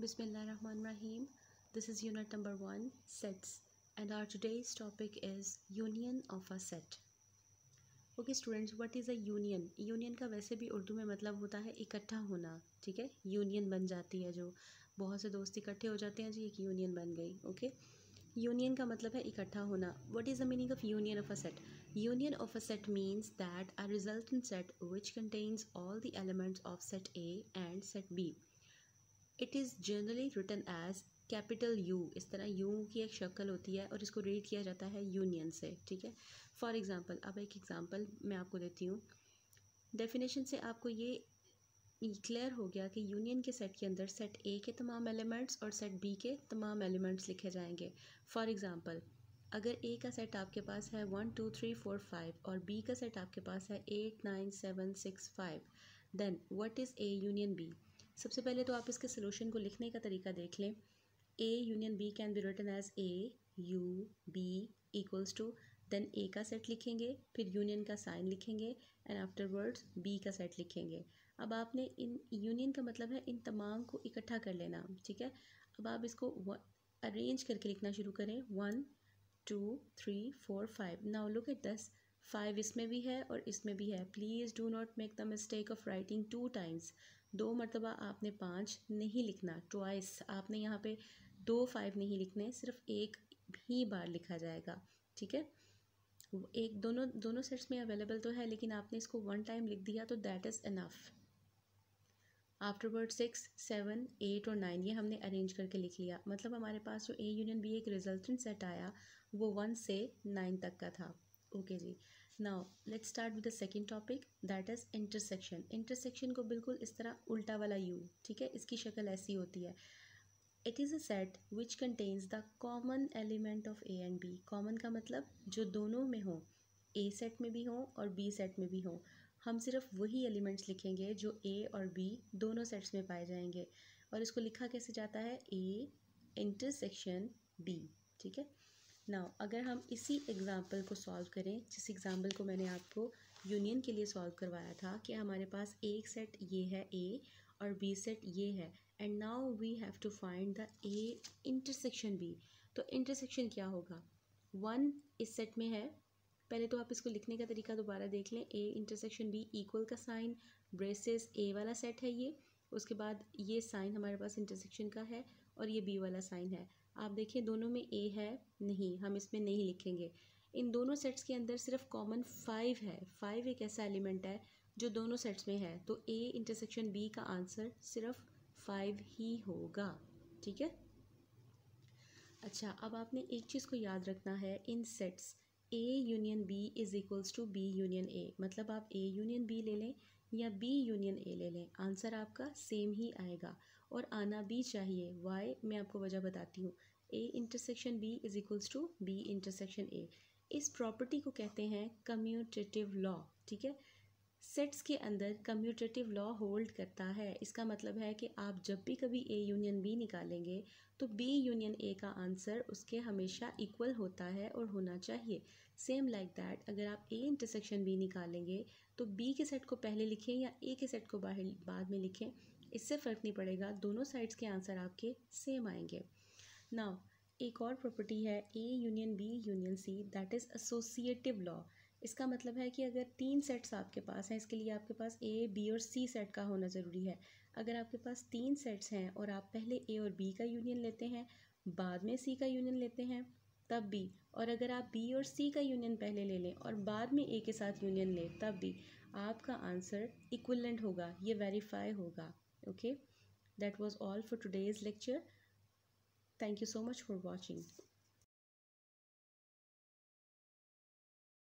Bismillahirrahmanirrahim. This is unit number 1, sets, and our today's topic is union of a set. Okay students, what is a union? Union का वैसे भी उर्दू में मतलब होता है इकट्ठा होना, ठीक है. यूनियन बन जाती है, जो बहुत से दोस्त इकट्ठे हो जाते हैं जी, एक यूनियन बन गई. ओके, यूनियन का मतलब है इकट्ठा होना. What is the meaning of union of a set? Union of a set means that a resultant set which contains all the elements of set A and set B. It is generally written as capital U. इस तरह you की एक शक्ल होती है और इसको read किया जाता है यूनियन से, ठीक है. फॉर एग्ज़ाम्पल, अब एक एग्ज़ाम्पल मैं आपको देती हूँ. डेफिनेशन से आपको ये क्लियर हो गया कि यूनियन के सेट के अंदर सेट ए के तमाम एलिमेंट्स और सेट बी के तमाम एलिमेंट्स लिखे जाएंगे. फॉर एग्ज़ाम्पल, अगर ए का सेट आपके पास है 1 2 3 4 5 और बी का सेट आपके पास है 8 9 7 6 5, then what is A union B? सबसे पहले तो आप इसके सोल्यूशन को लिखने का तरीका देख लें. A union B can be written as A U B equals to, then A का सेट लिखेंगे, फिर यूनियन का साइन लिखेंगे एंड आफ्टरवर्ड्स बी का सेट लिखेंगे. अब आपने इन यूनियन का मतलब है इन तमाम को इकट्ठा कर लेना, ठीक है. अब आप इसको अरेंज करके लिखना शुरू करें. 1 2 3 4 5. Now look at this. 5 इसमें भी है और इसमें भी है. Please do not make the mistake of writing 2 times. 2 मरतबा आपने 5 नहीं लिखना. ट्वाइस आपने यहाँ पे 2 5 नहीं लिखने, सिर्फ एक ही बार लिखा जाएगा, ठीक है. एक दोनों सेट्स में अवेलेबल तो है, लेकिन आपने इसको 1 टाइम लिख दिया तो दैट इज़ इनफ. आफ्टरवर्ड 6 7 8 और 9 ये हमने अरेंज करके लिख लिया. मतलब हमारे पास जो ए यूनियन बी एक रिजल्टेंट सेट आया वो 1 से 9 तक का था. ओके जी. Now let's start with the second topic, that is intersection. Intersection को बिल्कुल इस तरह उल्टा वाला यू, ठीक है, इसकी शक्ल ऐसी होती है. It is a set which contains the common element of A and B. Common का मतलब जो दोनों में हो, ए सेट में भी हो और बी सेट में भी हो. हम सिर्फ वही एलिमेंट्स लिखेंगे जो ए और बी दोनों सेट्स में पाए जाएंगे. और इसको लिखा कैसे जाता है? ए इंटरसेक्शन बी, ठीक है. नाउ अगर हम इसी एग्ज़ाम्पल को सॉल्व करें, जिस एग्ज़ाम्पल को मैंने आपको यूनियन के लिए सॉल्व करवाया था, कि हमारे पास एक सेट ये है ए और बी सेट ये है, and now we have to find the A intersection B. तो इंटरसेक्शन क्या होगा? 1 इस सेट में है. पहले तो आप इसको लिखने का तरीका दोबारा देख लें. ए इंटरसेक्शन बी इक्वल का साइन, ब्रेसेस ए वाला सेट है ये, उसके बाद ये साइन हमारे पास इंटरसेक्शन का है और ये बी वाला साइन है. आप देखिए दोनों में ए है नहीं, हम इसमें नहीं लिखेंगे. इन दोनों सेट्स के अंदर सिर्फ कॉमन 5 है. 5 एक ऐसा एलिमेंट है जो दोनों सेट्स में है, तो ए इंटरसेक्शन बी का आंसर सिर्फ 5 ही होगा, ठीक है. अच्छा, अब आपने एक चीज़ को याद रखना है. In sets A union B is equals to B union A. मतलब आप ए यूनियन बी ले लें या बी यूनियन ए ले लें, आंसर आपका सेम ही आएगा और आना भी चाहिए. वाई, मैं आपको वजह बताती हूँ. A intersection B is equals to B intersection A. इस प्रॉपर्टी को कहते हैं कम्यूटेटिव लॉ, ठीक है. सेट्स के अंदर कम्यूटेटिव लॉ होल्ड करता है. इसका मतलब है कि आप जब भी कभी ए यूनियन बी निकालेंगे तो बी यूनियन ए का आंसर उसके हमेशा इक्वल होता है और होना चाहिए. सेम लाइक दैट, अगर आप ए इंटरसेक्शन बी निकालेंगे तो बी के सेट को पहले लिखें या ए के सेट को बाद में लिखें, इससे फ़र्क नहीं पड़ेगा, दोनों साइड्स के आंसर आपके सेम आएंगे. नाउ एक और प्रॉपर्टी है A union B union C, that is associative law. इसका मतलब है कि अगर 3 सेट्स आपके पास हैं, इसके लिए आपके पास ए बी और सी सेट का होना ज़रूरी है. अगर आपके पास 3 सेट्स हैं और आप पहले ए और बी का यूनियन लेते हैं, बाद में सी का यूनियन लेते हैं, तब भी, और अगर आप बी और सी का यूनियन पहले ले लें और बाद में ए के साथ यूनियन लें, तब भी आपका आंसर इक्विवेलेंट होगा, ये वेरीफाई होगा. Okay, that was all for today's lecture. Thank you so much for watching.